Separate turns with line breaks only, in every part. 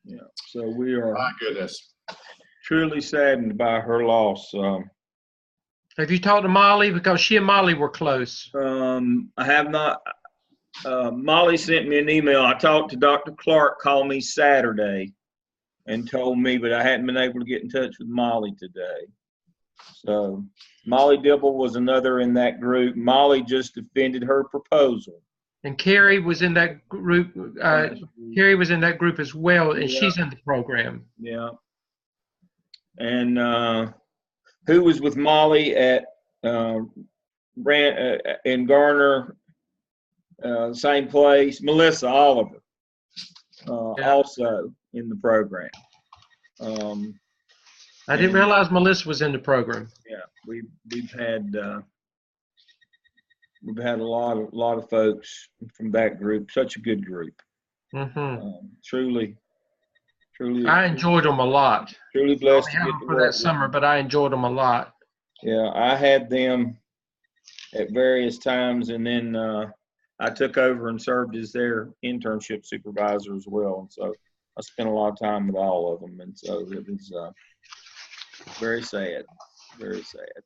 Yeah. So we are
My goodness.
truly saddened by her loss.
Have you talked to Molly? Because she and Molly were close.
I have not. Molly sent me an email. I talked to Dr. Clark, called me Saturday and told me, but I hadn't been able to get in touch with Molly today. So Molly Dibble was another in that group. Molly just defended her proposal.
And Carrie was in that group. Carrie was in that group as well, and she's in the program.
Yeah. And who was with Molly at in Garner, same place? Melissa Oliver, also in the program.
I didn't realize Melissa was in the program.
Yeah, we've had a lot of folks from that group. Such a good group. Truly.
I enjoyed them a lot.
Truly blessed
to get them for that summer, but I enjoyed them a lot.
Yeah, I had them at various times, and then I took over and served as their internship supervisor as well. And so I spent a lot of time with all of them, and so it was very sad, very sad.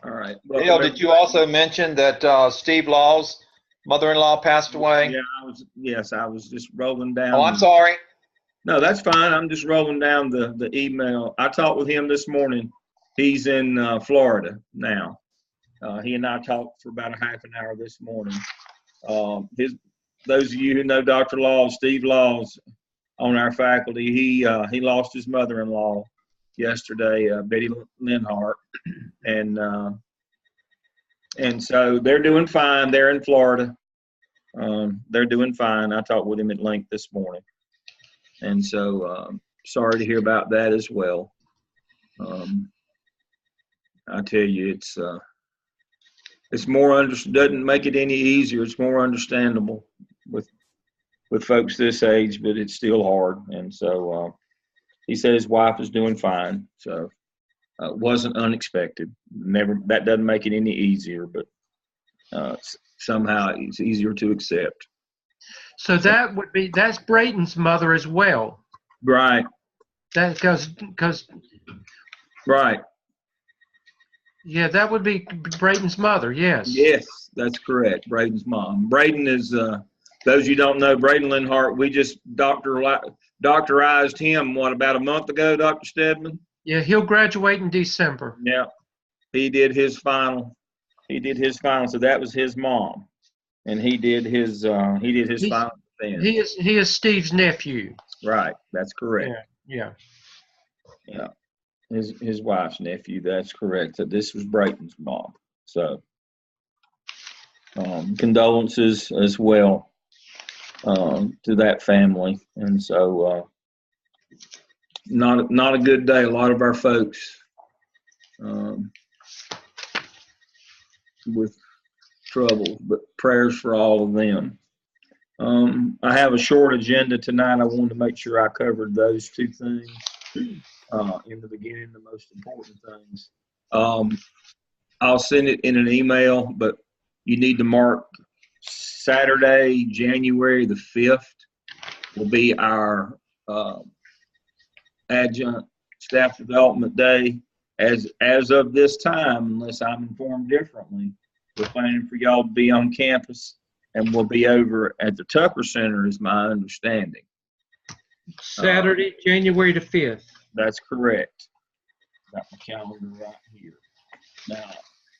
All right.
Dale, did you also mention that Steve Law's mother-in-law passed away?
Yeah, I was just rolling down.
Oh, I'm sorry.
No, that's fine. I'm just rolling down the email. I talked with him this morning. He's in Florida now. He and I talked for about a half an hour this morning. Those of you who know Dr. Laws, Steve Laws, on our faculty, he lost his mother-in-law yesterday, Betty Linhart, and so they're doing fine. They're in Florida. They're doing fine. I talked with him at length this morning, and so sorry to hear about that as well. I tell you, it's more doesn't make it any easier. It's more understandable with folks this age, but it's still hard. And so he said his wife is doing fine. So it wasn't unexpected. That doesn't make it any easier, but somehow it's easier to accept.
So that's Brayton's mother as well.
Right.
That because
right.
Yeah, that would be Brayton's mother, yes.
Yes, that's correct. Braden's mom. Braden is, those you don't know, Braden Linhart, we just doctorized him, about a month ago, Dr. Stedman?
Yeah, he'll graduate in December.
Yeah, he did his final. So that was his mom. And he did his final defense.
He is Steve's nephew.
Right, that's correct.
Yeah.
His wife's nephew, that's correct. So this was Brayton's mom. So condolences as well to that family. And so not a good day. A lot of our folks with trouble, but prayers for all of them. I have a short agenda tonight. I wanted to make sure I covered those two things. In the beginning, the most important things. I'll send it in an email, but you need to mark Saturday, January the 5th will be our adjunct staff development day. As of this time, unless I'm informed differently, we're planning for y'all to be on campus, and we'll be over at the Tucker Center, is my understanding.
Saturday, January the 5th.
That's correct. Got my calendar right here. Now,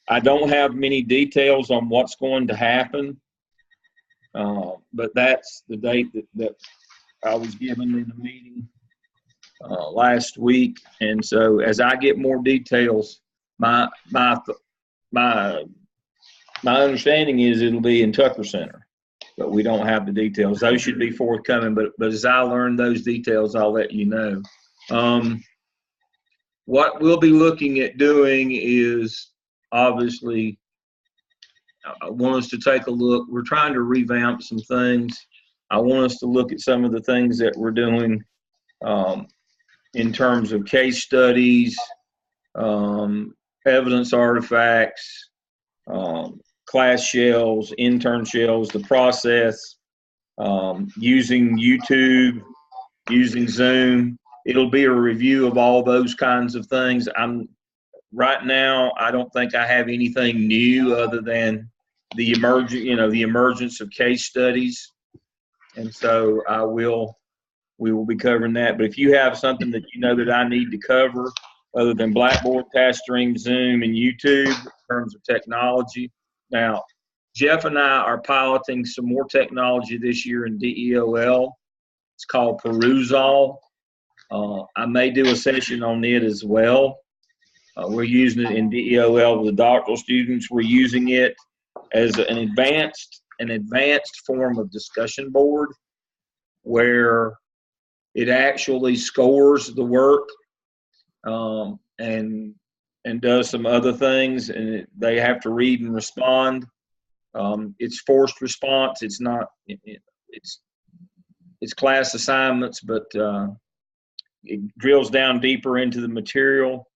I don't have many details on what's going to happen, but that's the date that I was given in the meeting last week. And so, as I get more details, my understanding is it'll be in Tucker Center, but we don't have the details. Those should be forthcoming. But as I learn those details, I'll let you know. What we'll be looking at doing is, obviously, I want us to take a look. We're trying to revamp some things. I want us to look at some of the things that we're doing in terms of case studies, evidence artifacts, class shells, intern shells, the process, using YouTube using Zoom. It'll be a review of all those kinds of things. Right now, I don't think I have anything new other than the emergence of case studies. And so we will be covering that. But if you have something that you know that I need to cover other than Blackboard, TaskStream, Zoom, and YouTube in terms of technology. Now, Jeff and I are piloting some more technology this year in DEOL. It's called Perusall. I may do a session on it as well. We're using it in DEOL with the doctoral students. We're using it as an advanced form of discussion board where it actually scores the work and does some other things, and they have to read and respond. It's forced response. It's not. It's class assignments, but it drills down deeper into the material.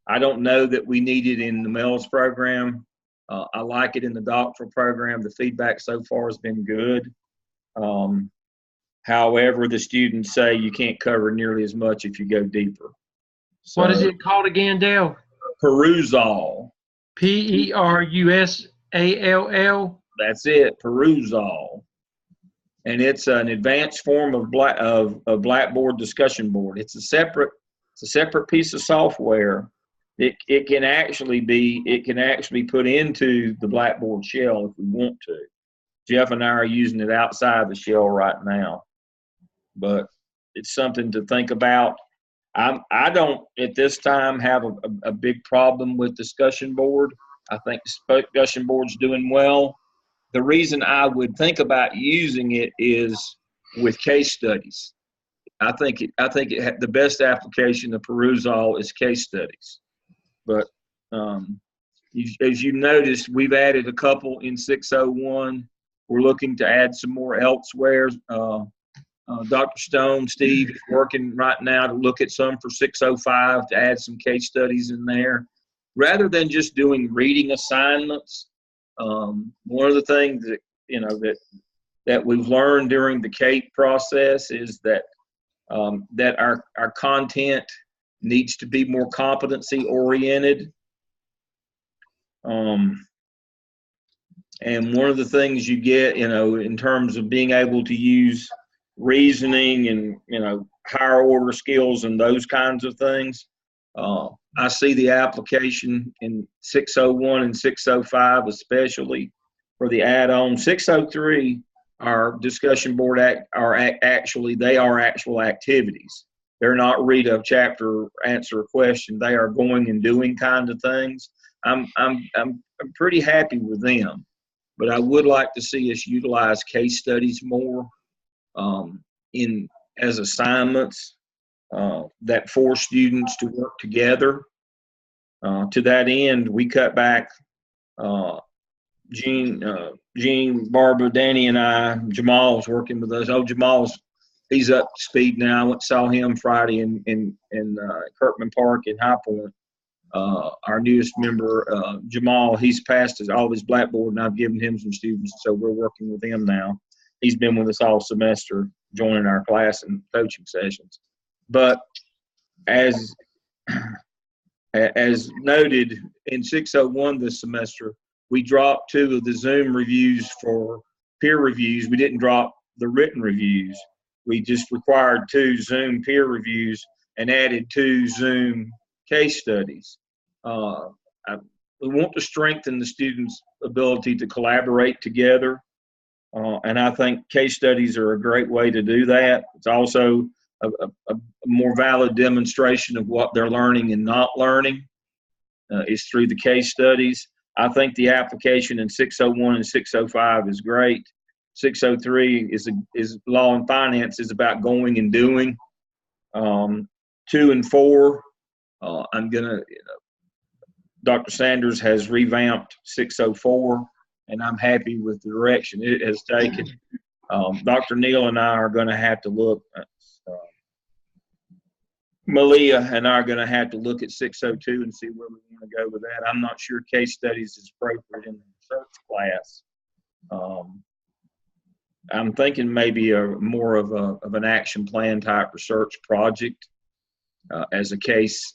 I don't know that we need it in the MELS program. I like it in the doctoral program. The feedback so far has been good. However, the students say you can't cover nearly as much if you go deeper. So,
what is it called again, Dale?
Perusall.
Perusall.
That's it, Perusall. And it's an advanced form of Blackboard discussion board. It's a separate piece of software. It can actually be put into the Blackboard shell if we want to. Jeff and I are using it outside the shell right now, but it's something to think about. I don't at this time have a big problem with discussion board. I think discussion board's doing well. The reason I would think about using it is with case studies. I think the best application of Perusall is case studies. But as you noticed, we've added a couple in 601. We're looking to add some more elsewhere. Dr. Stone, Steve is working right now to look at some for 605 to add some case studies in there. Rather than just doing reading assignments, one of the things that we've learned during the CAPE process is that our content needs to be more competency oriented. And one of the things you get, in terms of being able to use reasoning and, higher order skills and those kinds of things, I see the application in 601 and 605, especially for the add-on. 603, our discussion board are actual activities. They're not read a chapter, answer a question. They are going and doing kind of things. I'm pretty happy with them, but I would like to see us utilize case studies more as assignments that force students to work together. To that end, we cut back. Gene, Barbara, Danny, and I. Jamal's working with us. He's up to speed now. I went and saw him Friday in Kirkman Park in High Point. Our newest member, Jamal, he's passed all his Blackboard, and I've given him some students, so we're working with him now. He's been with us all semester, joining our class and coaching sessions. But as noted in 601 this semester, we dropped 2 of the Zoom reviews for peer reviews. We didn't drop the written reviews. We just required 2 Zoom peer reviews and added 2 Zoom case studies. We want to strengthen the students' ability to collaborate together, and I think case studies are a great way to do that. It's also a more valid demonstration of what they're learning and not learning is through the case studies. I think the application in 601 and 605 is great. 603 is law and finance is about going and doing. 2 and 4, Dr. Sanders has revamped 604, and I'm happy with the direction it has taken. Dr. Neal and I are going to have to look. Malia and I are going to have to look at 602 and see where we want to go with that. I'm not sure case studies is appropriate in the research class. I'm thinking maybe more of an action plan type research project as a case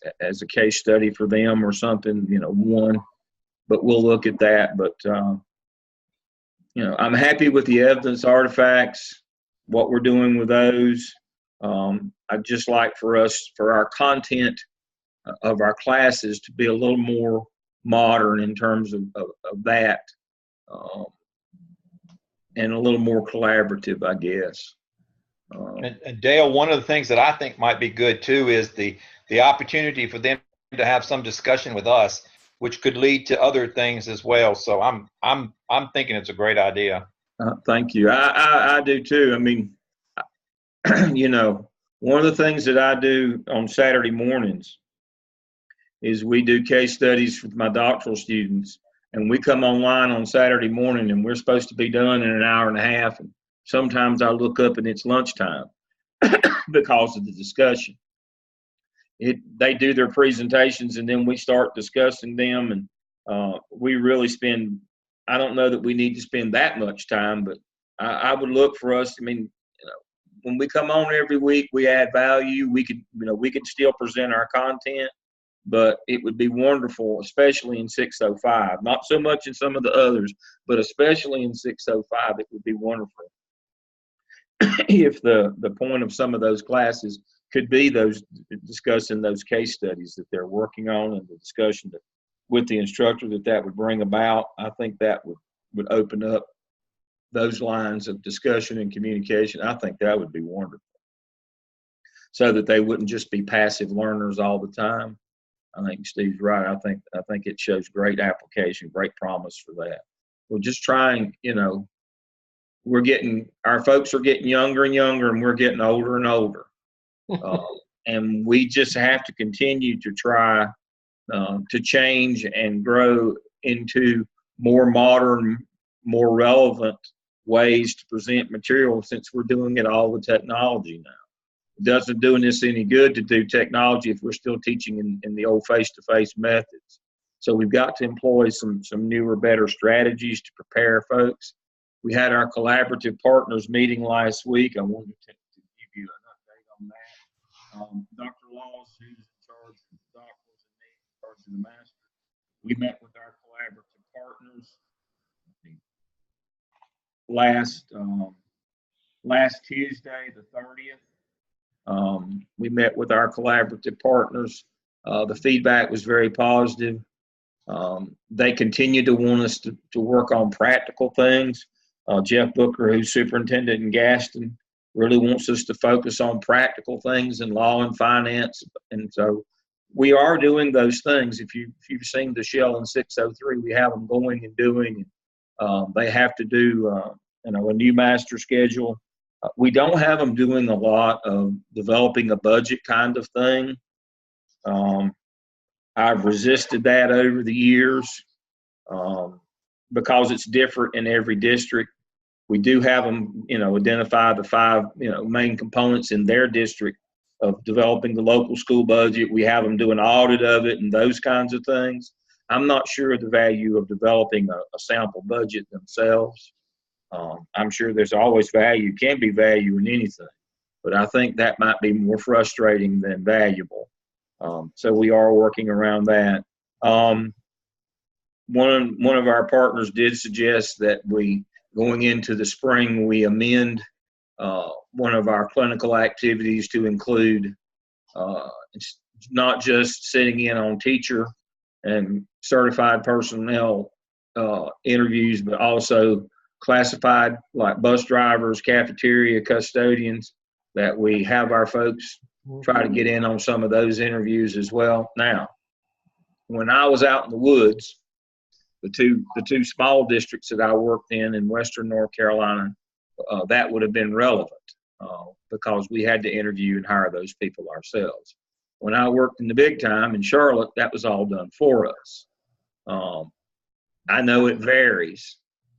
study for them or something, one. But we'll look at that. But I'm happy with the evidence artifacts, what we're doing with those. I'd just like for our content of our classes to be a little more modern in terms of that, and a little more collaborative, I guess.
And Dale, one of the things that I think might be good too is the opportunity for them to have some discussion with us, which could lead to other things as well. So I'm thinking it's a great idea.
Thank you. I do too. I mean, one of the things that I do on Saturday mornings is we do case studies with my doctoral students, and we come online on Saturday morning, and we're supposed to be done in an hour and a half. And sometimes I look up and it's lunchtime because of the discussion. They do their presentations, and then we start discussing them, and we really spend. I don't know that we need to spend that much time, but I would look for us. I mean, when we come on every week, we add value. We could still present our content, but it would be wonderful, especially in 605. Not so much in some of the others, but especially in 605, it would be wonderful if the point of some of those classes could be those discussing those case studies that they're working on, and the discussion with the instructor that would bring about. I think that would open up those lines of discussion and communication. I think that would be wonderful, so that they wouldn't just be passive learners all the time. I think Steve's right. I think it shows great application, great promise for that. We're just trying, our folks are getting younger and younger, and we're getting older and older. And we just have to continue to try to change and grow into more modern, more relevant ways to present material, since we're doing it all with technology now. It doesn't do us any good to do technology if we're still teaching in the old face-to-face methods. So we've got to employ some newer, better strategies to prepare folks. We had our collaborative partners meeting last week. I wanted to give you an update on that. Dr. Laws, who's in charge of the doctorals, and me in charge of the master, we met with our collaborative partners last Tuesday, the 30th. We met with our collaborative partners. The feedback was very positive. They continue to want us to work on practical things. Jeff Booker, who's superintendent in Gaston, really wants us to focus on practical things in law and finance. And so we are doing those things. If you've seen the Shell in 603, we have them going and doing. They have to do a new master schedule. We don't have them doing a lot of developing a budget kind of thing. I've resisted that over the years because it's different in every district. We do have them, identify the 5, main components in their district of developing the local school budget. We have them do an audit of it and those kinds of things. I'm not sure of the value of developing a sample budget themselves. I'm sure there's always can be value in anything, but I think that might be more frustrating than valuable. So we are working around that. One of our partners did suggest that going into the spring, we amend one of our clinical activities to include not just sitting in on teacher and certified personnel interviews, but also classified, like bus drivers, cafeteria custodians, that we have our folks try to get in on some of those interviews as well. Now, when I was out in the woods, the two small districts that I worked in Western North Carolina, that would have been relevant because we had to interview and hire those people ourselves. When I worked in the big time in Charlotte, that was all done for us. I know it varies,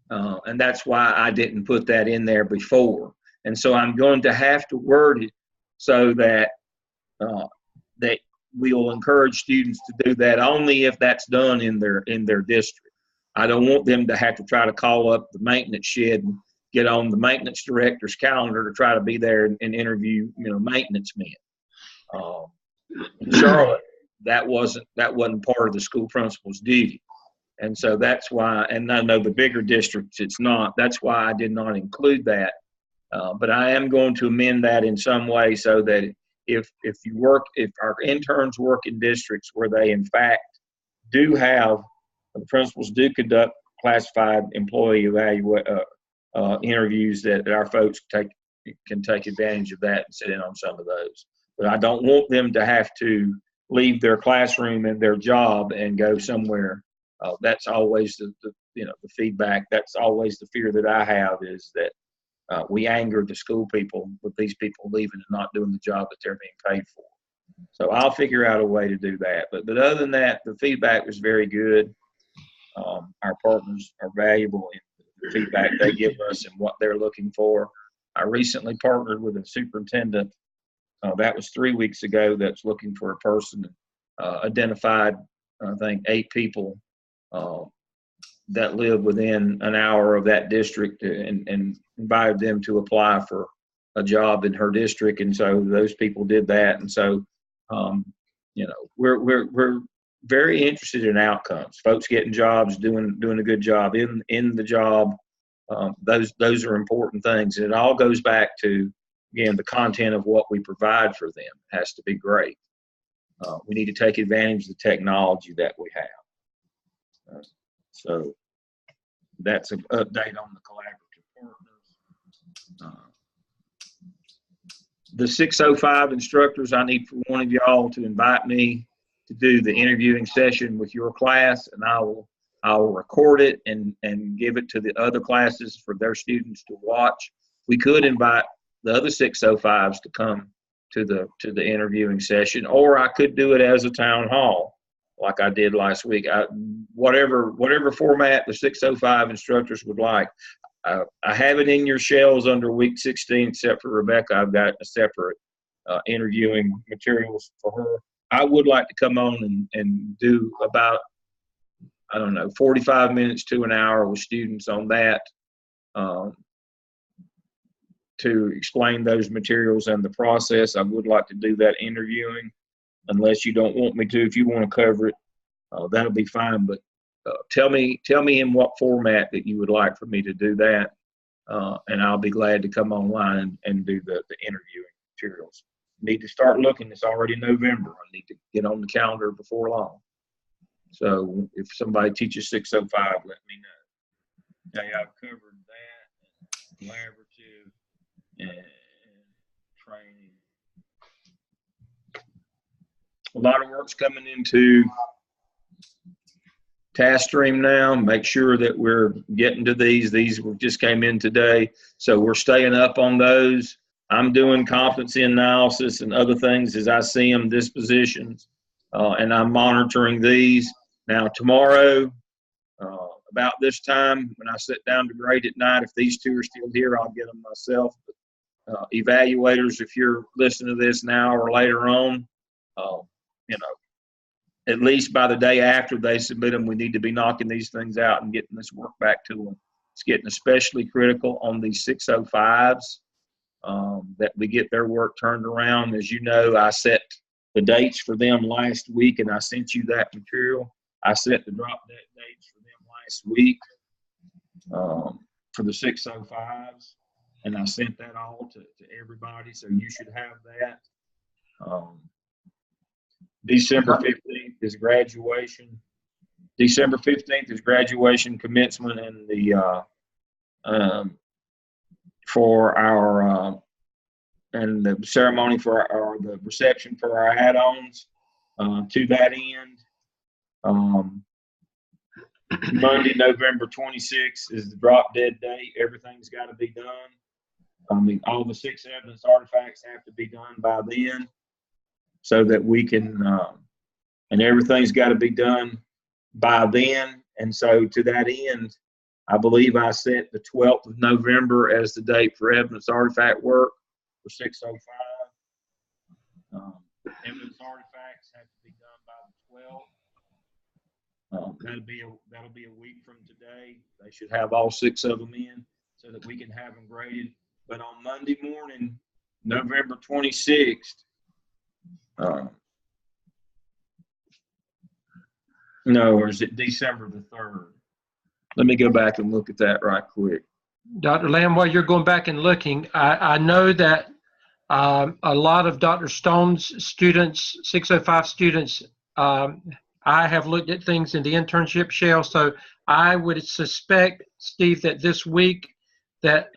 and that's why I didn't put that in there before. And so I'm going to have to word it so that that we will encourage students to do that only if that's done in their district. I don't want them to have to try to call up the maintenance shed get on the maintenance director's calendar to try to be there and interview, maintenance men. In Charlotte, that wasn't part of the school principal's duty. And so that's why, and I know the bigger districts, it's not. That's why I did not include that. But I am going to amend that in some way so that if our interns work in districts where they in fact do have, the principals do conduct classified employee interviews, that our folks can take advantage of that and sit in on some of those. But I don't want them to have to leave their classroom and their job and go somewhere. That's always the feedback. That's always the fear that I have, is that we anger the school people with these people leaving and not doing the job that they're being paid for. So I'll figure out a way to do that. But other than that, the feedback was very good. Our partners are valuable in the feedback they give us and what they're looking for. I recently partnered with a superintendent. That was 3 weeks ago. That's looking for a person. Identified, I think, 8 people that live within an hour of that district, and invited them to apply for a job in her district. And so those people did that. And so, we're very interested in outcomes. Folks getting jobs, doing a good job in the job. Those are important things. And it all goes back to, again, the content of what we provide for them has to be great. We need to take advantage of the technology that we have. So that's an update on the collaborative partners. The 605 instructors, I need for one of y'all to invite me to do the interviewing session with your class, and I will record it and give it to the other classes for their students to watch. We could invite the other 605s to come to the interviewing session, or I could do it as a town hall like I did last week. Whatever format the 605 instructors would like. I have it in your shells under week 16, except for Rebecca. I've got a separate interviewing materials for her. I would like to come on and do about, 45 minutes to an hour with students on that, to explain those materials and the process. I would like to do that interviewing, unless you don't want me to. If you want to cover it, that'll be fine. But tell me in what format that you would like for me to do that, and I'll be glad to come online and do the interviewing materials. Need to start looking. It's already November. I need to get on the calendar before long. So if somebody teaches 605, let me know. Okay, I've covered that, and collaborative, and training. A lot of work's coming into task stream now. Make sure that we're getting to these. These just came in today, so we're staying up on those. I'm doing competency analysis and other things as I see them, dispositions, and I'm monitoring these. Now tomorrow, about this time, when I sit down to grade at night, if these two are still here, I'll get them myself. But, evaluators, if you're listening to this now or later on, at least by the day after they submit them, we need to be knocking these things out and getting this work back to them. It's getting especially critical on these 605s, that we get their work turned around. As you know, I set the dates for them last week, and I sent you that material. I set the drop dead dates for them last week, for the 605s, and I sent that all to everybody, so you should have that. December 15th is graduation. December 15th is graduation, commencement, and the for our and the ceremony for the reception for our add-ons. To that end, Monday, November 26th is the drop dead date. Everything's got to be done. All the 6 evidence artifacts have to be done by then, so that we can, and everything's got to be done by then. And so to that end, I believe I set the 12th of November as the date for evidence artifact work for 605. Evidence artifacts have to be done by the 12th. That'll be a week from today. They should have all 6 of them in. so that we can have them graded. But on Monday morning, November 26th, no, or is it December the 3rd? Let me go back and look at that right quick.
Dr. Lamb, while you're going back and looking, I know that a lot of Dr. Stone's students, 605 students, I have looked at things in the internship shell, so I would suspect, Steve, that this week that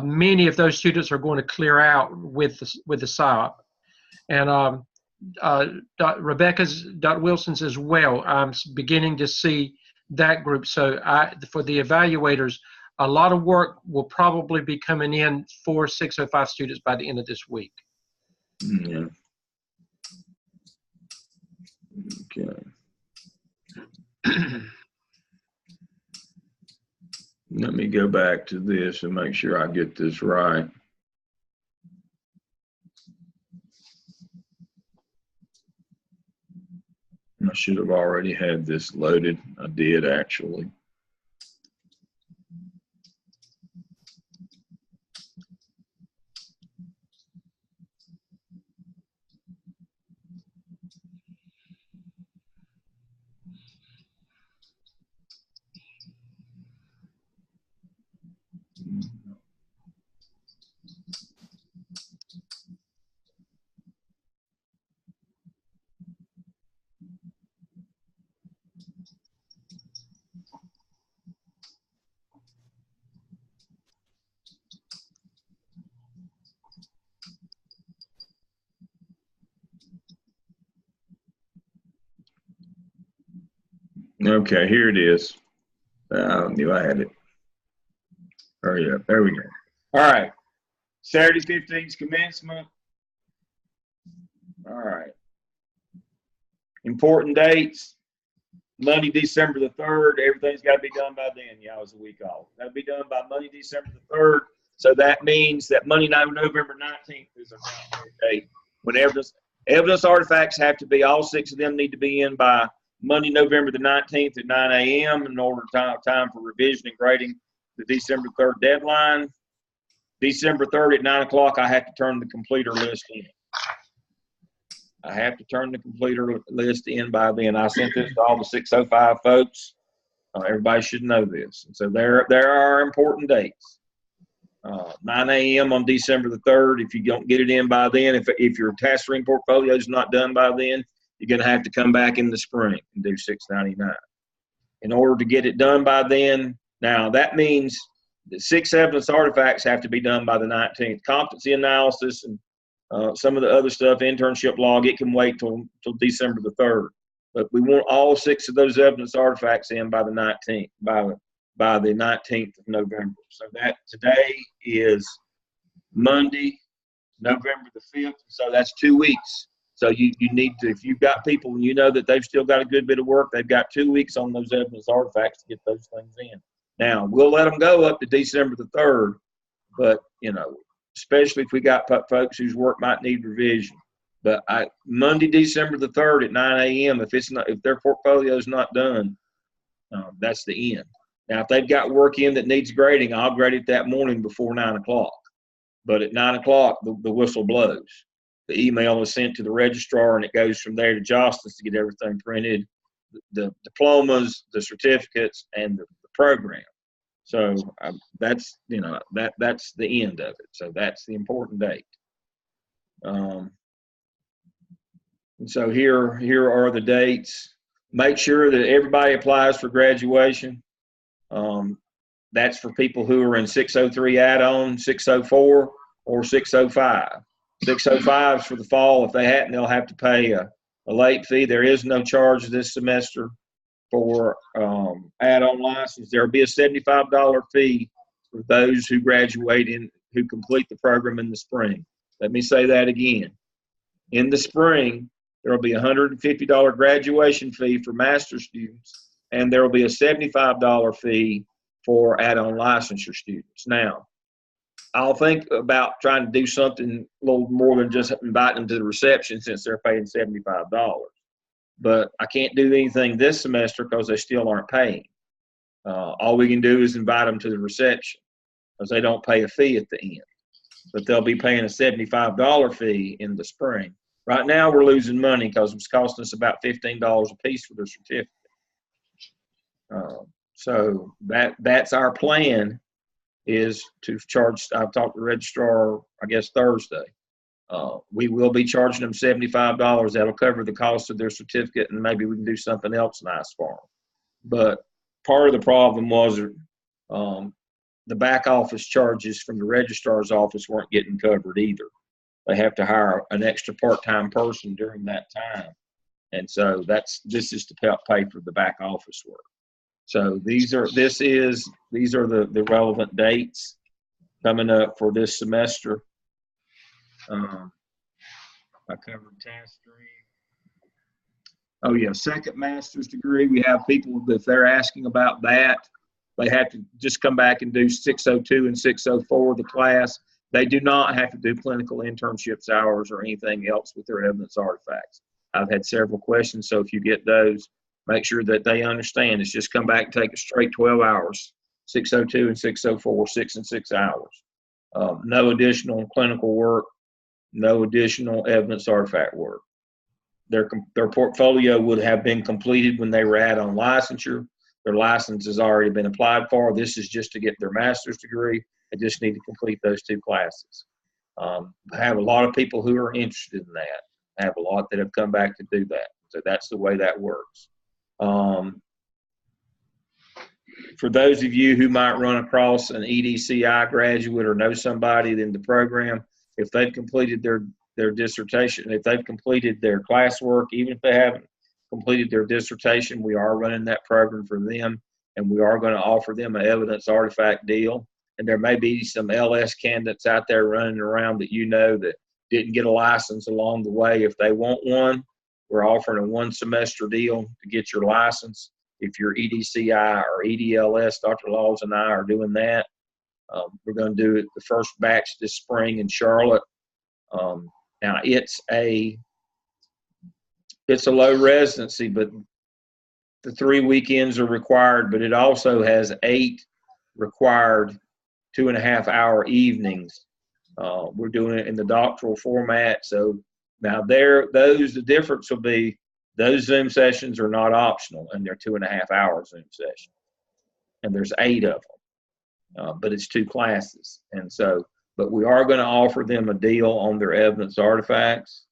many of those students are going to clear out with the SIOP. And Rebecca's, Dr. Wilson's as well. I'm beginning to see that group. So for the evaluators, a lot of work will probably be coming in for 605 students by the end of this week.
Yeah. Okay. Let me go back to this and make sure I get this right. I should have already had this loaded. I did actually. Okay, here it is. I knew I had it. Hurry up. There we go. All right. Saturday 15th commencement. All right. Important dates. Monday, December the 3rd. Everything's got to be done by then. Yeah, it was a week off. Got to be done by Monday, December the 3rd. So that means that Monday night, November 19th is our date. When evidence artifacts have to be, all 6 of them need to be in by Monday, November the 19th at 9 a.m. in order to have time for revision and grading the December 3rd deadline. December 3rd at 9 o'clock, I have to turn the completer list in. I have to turn the completer list in by then. I sent this to all the 605 folks. Everybody should know this. And so there are important dates. 9 a.m. on December the 3rd. If you don't get it in by then, if your task stream portfolio is not done by then, you're going to have to come back in the spring and do 699. In order to get it done by then, now that means the 6 evidence artifacts have to be done by the 19th. Competency analysis and some of the other stuff, internship log, it can wait till December the 3rd. But we want all 6 of those evidence artifacts in by the 19th, by the 19th of November. So that today is Monday, November the 5th. So that's 2 weeks. So you need to, if you've got people and you know that they've still got a good bit of work, they've got 2 weeks on those evidence artifacts to get those things in. Now, we'll let them go up to December the 3rd, but, you know, especially if we got folks whose work might need revision. But Monday, December the 3rd at 9 a.m., if their portfolio is not done, that's the end. Now, if they've got work in that needs grading, I'll grade it that morning before 9 o'clock. But at 9 o'clock, the whistle blows. The email is sent to the registrar, and it goes from there to Jostens to get everything printed, the diplomas, the certificates, and the program. So that's, you know, that's the end of it. So that's the important date. And so here are the dates. Make sure that everybody applies for graduation. That's for people who are in 603 add-on, 604, or 605. 605 is for the fall. If they hadn't, they'll have to pay a late fee. There is no charge this semester for add-on license. There will be a $75 fee for those who graduate who complete the program in the spring. Let me say that again. In the spring, there will be a $150 graduation fee for master students, and there will be a $75 fee for add-on licensure students. Now, I'll think about trying to do something a little more than just inviting them to the reception since they're paying $75. But I can't do anything this semester because they still aren't paying. All we can do is invite them to the reception. because they don't pay a fee at the end. But they'll be paying a $75 fee in the spring. Right now, we're losing money because it's costing us about $15 a piece for their certificate. So that's our plan, is to charge. I've talked to the registrar, I guess, Thursday. We will be charging them $75. That'll cover the cost of their certificate, and maybe we can do something else nice for them. But part of the problem was the back office charges from the registrar's office weren't getting covered either. They have to hire an extra part-time person during that time. And so this is to help pay for the back office work. So these are the relevant dates coming up for this semester. I covered task 3. Oh yeah, second master's degree. We have people, if they're asking about that, they have to just come back and do 602 and 604, the class. They do not have to do clinical internships hours or anything else with their evidence artifacts. I've had several questions, so if you get those, make sure that they understand. It's just come back and take a straight 12 hours, 602 and 604, 6 and 6 hours. No additional clinical work, no additional evidence artifact work. Their portfolio would have been completed when they were on licensure. Their license has already been applied for. This is just to get their master's degree. They just need to complete those 2 classes. I have a lot of people who are interested in that. I have a lot that have come back to do that. So that's the way that works. For those of you who might run across an EDCI graduate or know somebody in the program, if they've completed their dissertation, if they've completed their classwork, even if they haven't completed their dissertation, we are running that program for them, and we are going to offer them an evidence artifact deal. And there may be some LS candidates out there running around that that didn't get a license along the way. If they want one, we're offering a 1-semester deal to get your license. If you're EDCI or EDLS, Dr. Laws and I are doing that. We're going to do it the first batch this spring in Charlotte. Now it's a low residency, but the 3 weekends are required, but it also has 8 required 2.5-hour evenings. We're doing it in the doctoral format. So now the difference will be those Zoom sessions are not optional, and they're 2.5-hour Zoom sessions. And there's 8 of them, but it's 2 classes. And so, but we are going to offer them a deal on their evidence artifacts.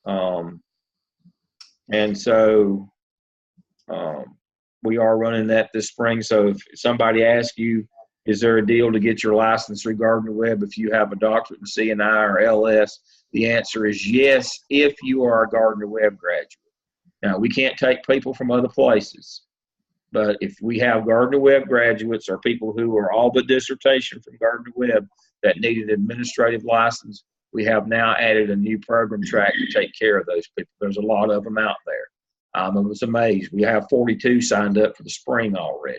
And so we are running that this spring. So if somebody asks you, is there a deal to get your license regarding the web if you have a doctorate in CNI or LS? The answer is yes, if you are a Gardner Webb graduate. Now, we can't take people from other places, but if we have Gardner Webb graduates or people who are all but dissertation from Gardner Webb that need an administrative license, we have now added a new program track to take care of those people. There's a lot of them out there. I was amazed. We have 42 signed up for the spring already.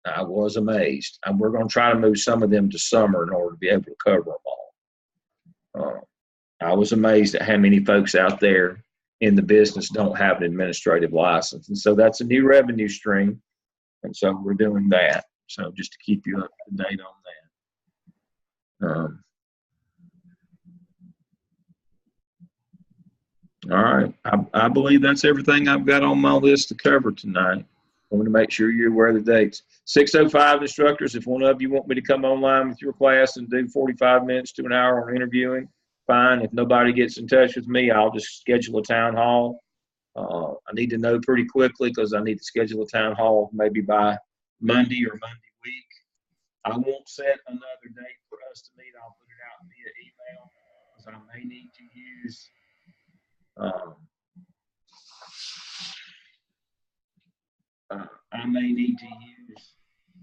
I was amazed. And we're going to try to move some of them to summer in order to be able to cover them all. I was amazed at how many folks out there in the business don't have an administrative license. And so that's a new revenue stream. And so we're doing that. So just to keep you up to date on that. All right. I believe that's everything I've got on my list to cover tonight. I want to make sure you're aware of the dates. 6:05 instructors, if one of you want me to come online with your class and do 45 minutes to an hour on interviewing, fine. If nobody gets in touch with me, I'll just schedule a town hall. I need to know pretty quickly because I need to schedule a town hall maybe by Monday or Monday week. I won't set another date for us to meet. I'll put it out via email because I may need to use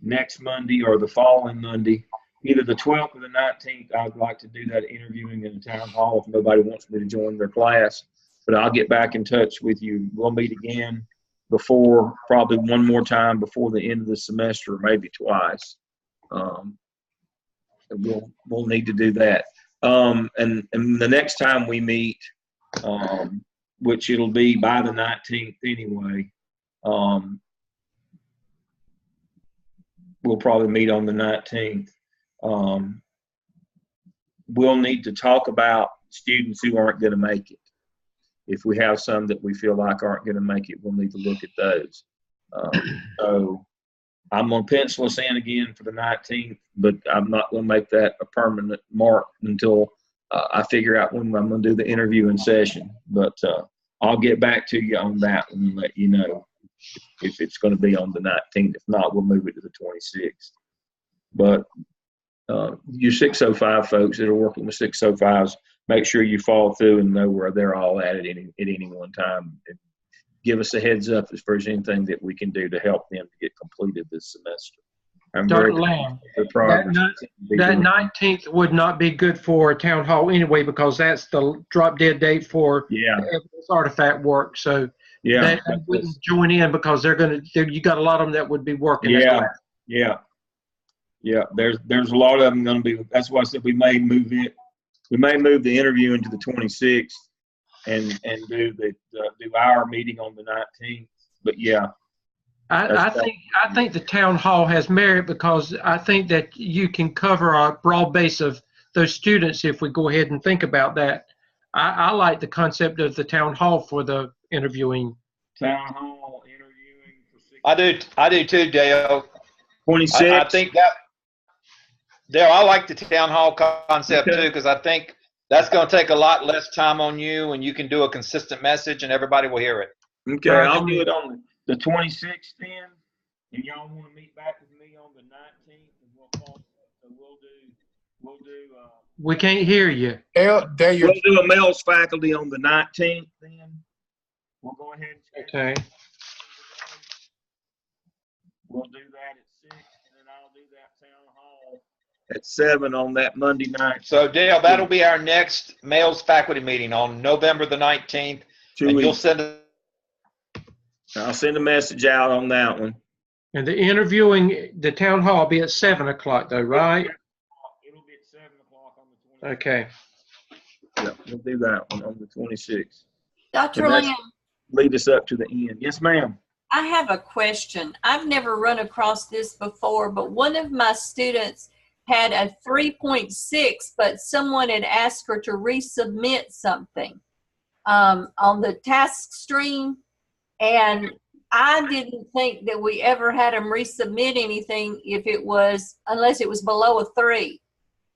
next Monday or the following Monday, either the 12th or the 19th. I'd like to do that interviewing in the town hall if nobody wants me to join their class. But I'll get back in touch with you. We'll meet again before, probably one more time before the end of the semester, or maybe twice. We'll need to do that. And the next time we meet, which it'll be by the 19th anyway, we'll probably meet on the 19th. We'll need to talk about students who aren't going to make it. If we have some that we feel like aren't going to make it, we'll need to look at those. So I'm going to pencil us in again for the 19th, but I'm not going to make that a permanent mark until I figure out when I'm going to do the interviewing session. But I'll get back to you on that one and let you know if it's going to be on the 19th. If not, we'll move it to the 26th. But you 605 folks that are working with 605s, make sure you follow through and know where they're all at any one time. And give us a heads up as far as anything that we can do to help them to get completed this semester.
Dr. Lamb, that 19th would not be good for a town hall anyway, because that's the drop dead date for evidence artifact work. So they wouldn't join in because you got a lot of them that would be working.
There's a lot of them going to be. That's why I said we may move it. We may move the interview into the 26th and do our meeting on the 19th. But yeah.
I think the town hall has merit, because I think that you can cover a broad base of those students if we go ahead and think about that. I like the concept of the town hall for the interviewing.
Town hall interviewing for
I do too, Dale.
26.
I think that, Dale, I like the town hall concept too, because I think that's going to take a lot less time on you, and you can do a consistent message and everybody will hear it.
Okay, I'll do it on the 26th then, and y'all want to meet back with me on the 19th, and we'll do.
We can't hear you.
We'll do a MELS faculty on the 19th then. We'll go ahead and
okay.
We'll do that at 6, and then I'll do that town hall at 7 on that Monday night.
So Dale, that'll be our next MELS faculty meeting on November the 19th. And you'll
I'll send a message out on that one.
And the interviewing, the town hall will be at 7 o'clock though, right?
It'll be at 7 o'clock on the 26th.
Okay.
Yeah, we'll do that one on the 26th.
Dr. Lamb,
lead us up to the end. Yes, ma'am.
I have a question. I've never run across this before, but one of my students had a 3.6, but someone had asked her to resubmit something on the task stream. And I didn't think that we ever had them resubmit anything unless it was below a 3.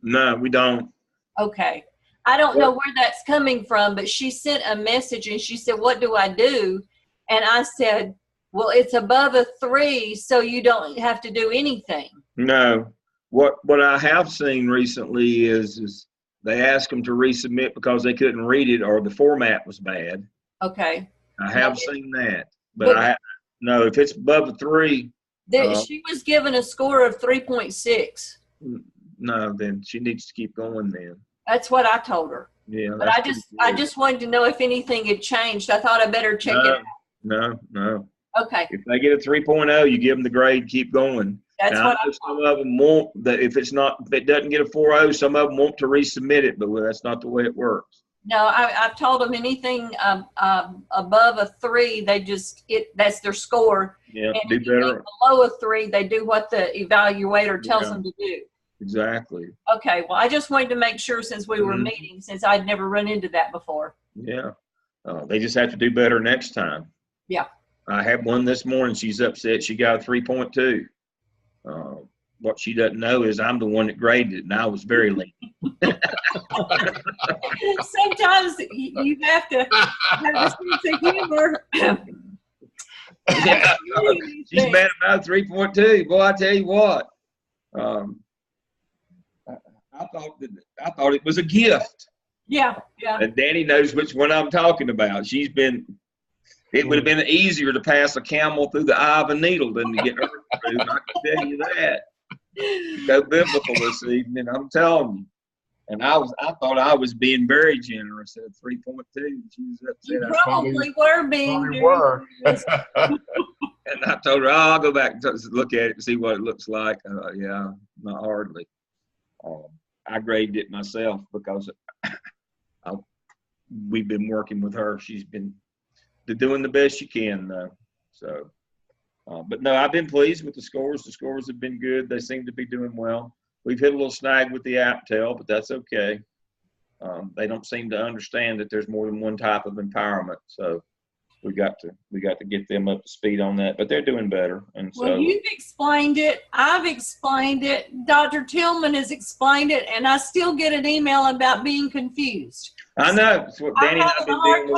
No, we don't.
Okay. I don't know where that's coming from, but she sent a message and she said, "What do I do?" And I said, "Well, it's above a 3, so you don't have to do anything."
No. What I have seen recently is they ask them to resubmit because they couldn't read it or the format was bad.
Okay.
I have seen that, but no, if it's above a 3,
she was given a score of 3.6.
No, then she needs to keep going then.
That's what I told her.
Yeah.
But I just wanted to know if anything had changed. I thought I better check it out.
No.
Okay.
If they get a 3.0, you give them the grade, keep going.
That's
now,
what I
some of them won't. If it doesn't get a 4.0, some of them want to resubmit it, but that's not the way it works.
No, I've told them anything above a 3, that's their score.
Yeah,
and
do better.
Below a 3, they do what the evaluator tells them to do.
Exactly.
Okay, well, I just wanted to make sure since we were meeting, since I'd never run into that before.
Yeah, they just have to do better next time.
Yeah.
I had one this morning. She's upset. She got a 3.2. What she doesn't know is I'm the one that graded it, and I was very lenient.
Sometimes you have to have a sense of humor.
Yeah, she's mad about 3.2. Boy, I tell you what. I thought it was a gift.
Yeah.
And Danny knows which one I'm talking about. It would have been easier to pass a camel through the eye of a needle than to get her through. I can tell you that. Go biblical this evening, I'm telling you. And I thought I was being very generous at 3.2. She was upset.
You probably were being.
And I told her, I'll go back and look at it and see what it looks like. Yeah, not hardly. I graded it myself because we've been working with her. She's been doing the best she can, though. So But no, I've been pleased with the scores. The scores have been good. They seem to be doing well. We've hit a little snag with the AppTel, but that's okay. They don't seem to understand that there's more than one type of empowerment. So we got to get them up to speed on that. But they're doing better. And so,
well, you've explained it. I've explained it. Dr. Tillman has explained it, and I still get an email about being confused.
I know. It's what Danny and I've been dealing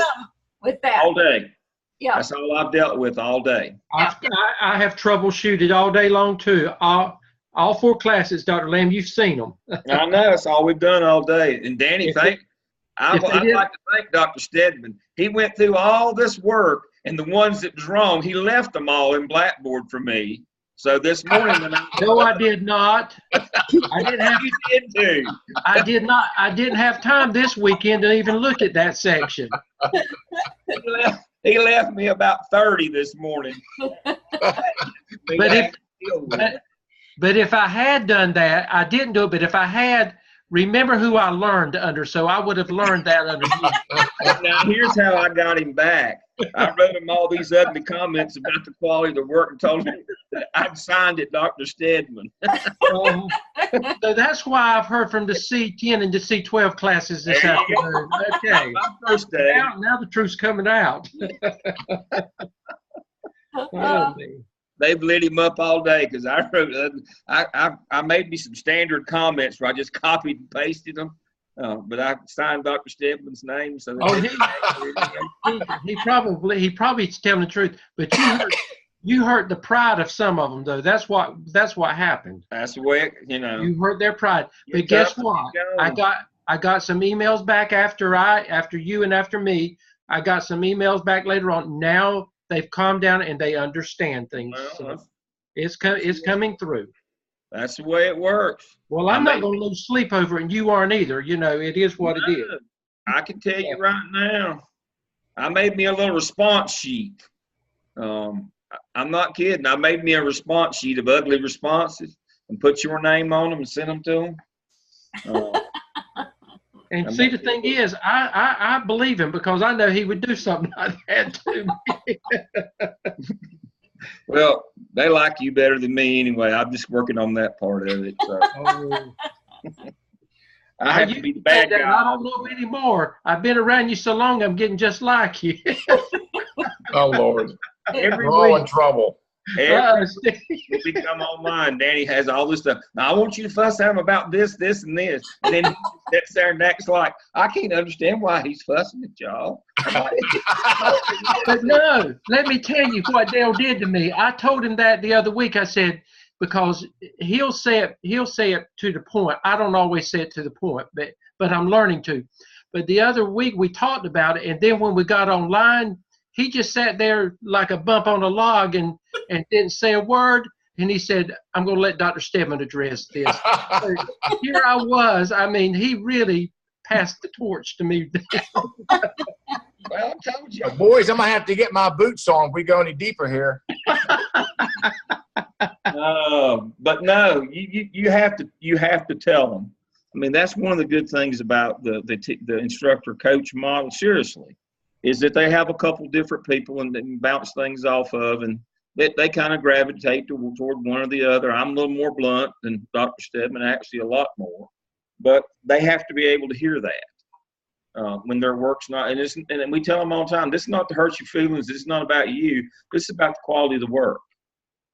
with that
all day.
Yeah,
that's all I've dealt with all day.
I have troubleshooted all day long too. All 4 classes, Dr. Lamb, you've seen them.
I know. That's all we've done all day. And Danny, I'd like to thank Dr. Stedman. He went through all this work, and the ones that was wrong, he left them all in Blackboard for me. So this morning, when
no, I did not. I didn't have.
You did too.
I did not. I didn't have time this weekend to even look at that section.
He left me about 30 this morning.
But if I had done that, I didn't do it. But if I had, remember who I learned under, so I would have learned that under you.
Now, here's how I got him back. I wrote him all these ugly comments about the quality of the work and told him that I'd signed it, Dr. Stedman.
So that's why I've heard from the C10 and the C12 classes this afternoon. Okay.
My first day.
Now the truth's coming out.
They've lit him up all day because I wrote. I made me some standard comments where I just copied and pasted them, but I signed Dr. Stedman's name. So
he probably is telling the truth. But you hurt the pride of some of them, though. That's what happened.
That's the way
You hurt their pride. But guess what? I got some emails back after you and after me. I got some emails back later on. Now they've calmed down and they understand things.
Well,
so it's coming through.
That's the way it works.
Well, I'm not going to lose sleep over it, and you aren't either. It is what it is.
I can tell you right now, I made me a little response sheet. I'm not kidding. I made me a response sheet of ugly responses and put your name on them and sent them to them.
And see, the thing is, I believe him because I know he would do something like that to me.
Well, they like you better than me anyway. I'm just working on that part of it. So. I have to be the bad guy.
I don't know anymore. I've been around you so long, I'm getting just like you.
Oh, Lord.
Every
We're all in
week.
trouble.
Every week we come online, Danny has all this stuff. Now, I want you to fuss at him about this, this, and this. And then he sits there and acts like, I can't understand why he's fussing at y'all.
But no, let me tell you what Dale did to me. I told him that the other week. I said, because he'll say it to the point. I don't always say it to the point, but I'm learning to. But the other week we talked about it, and then when we got online, he just sat there like a bump on a log and didn't say a word. And he said, I'm going to let Dr. Stedman address this. So here I was. I mean, he really passed the torch to me.
Well, I told you.
Boys, I'm going to have to get my boots on if we go any deeper here.
But no, you have to tell them. I mean, that's one of the good things about the instructor coach model. Seriously, is that they have a couple different people and they can bounce things off of, and they kind of gravitate toward one or the other. I'm a little more blunt than Dr. Stedman, actually a lot more, but they have to be able to hear that when their work's not. And we tell them all the time, this is not to hurt your feelings. This is not about you. This is about the quality of the work.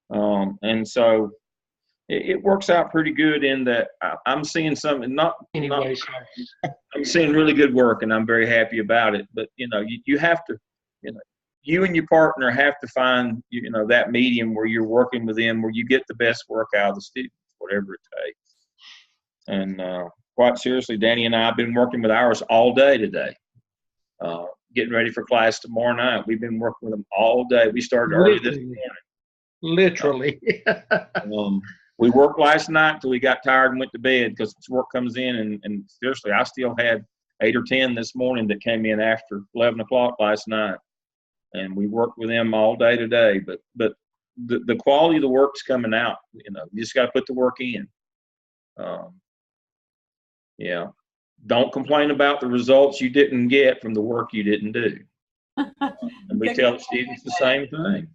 And so it works out pretty good in that I'm seeing something I'm seeing really good work, and I'm very happy about it. But you have to, you and your partner have to find that medium where you're working with them, where you get the best work out of the students, whatever it takes. And quite seriously, Danny and I have been working with ours all day today, getting ready for class tomorrow night. We've been working with them all day. We started early this morning.
Literally.
We worked last night until we got tired and went to bed because work comes in. And seriously, I still had 8 or 10 this morning that came in after 11 o'clock last night. And we worked with them all day today. But the quality of the work's coming out. You just got to put the work in. Yeah. Don't complain about the results you didn't get from the work you didn't do. And we tell the students the same thing.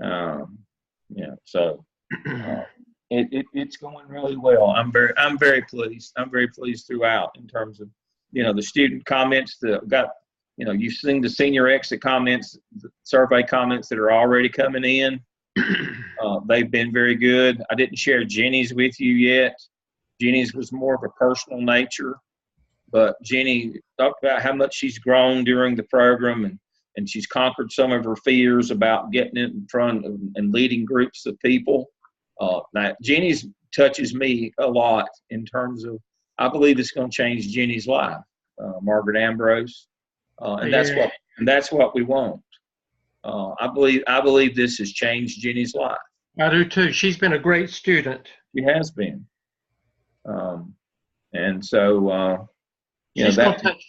Yeah, so it's going really well. I'm very pleased. I'm very pleased throughout in terms of, the student comments that got, you've seen the senior exit comments, the survey comments that are already coming in. They've been very good. I didn't share Jenny's with you yet. Jenny's was more of a personal nature, but Jenny talked about how much she's grown during the program, and she's conquered some of her fears about getting in front of and leading groups of people. Now, Jenny's touches me a lot in terms of, I believe it's going to change Jenny's life, Margaret Ambrose, and that's what we want. I believe this has changed Jenny's life.
I do too. She's been a great student.
She has been, and so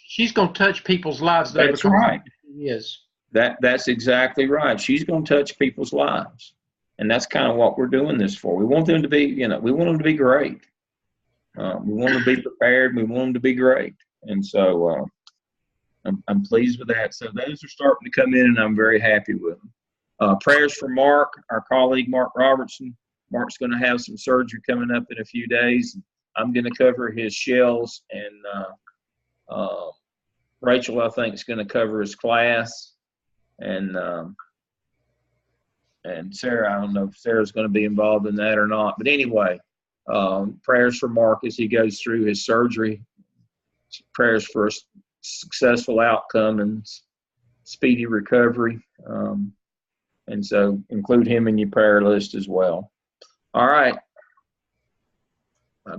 she's going to touch people's lives. Though,
that's right.
Yes.
That's exactly right. She's going to touch people's lives, and that's kind of what we're doing this for. We want them to be, we want them to be great. We want them to be prepared. We want them to be great, and so I'm pleased with that. So those are starting to come in, and I'm very happy with them. Prayers for Mark, our colleague Mark Robertson. Mark's going to have some surgery coming up in a few days. I'm going to cover his shells, and Rachel, I think, is going to cover his class, and Sarah, I don't know if Sarah's going to be involved in that or not. But anyway, prayers for Mark as he goes through his surgery. Prayers for a successful outcome and speedy recovery. And so include him in your prayer list as well. All right.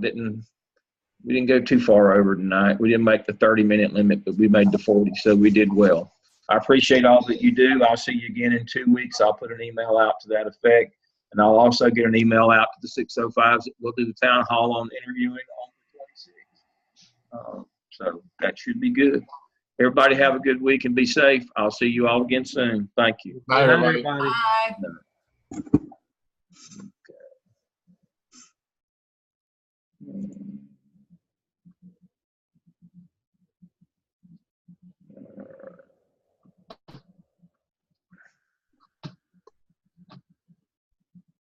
We didn't go too far over tonight. We didn't make the 30-minute limit, but we made the 40, so we did well. I appreciate all that you do. I'll see you again in 2 weeks. I'll put an email out to that effect, and I'll also get an email out to the 605s. We'll do the town hall on interviewing on the 26th. So that should be good. Everybody have a good week and be safe. I'll see you all again soon. Thank you.
Bye, everybody.
Bye.
Okay.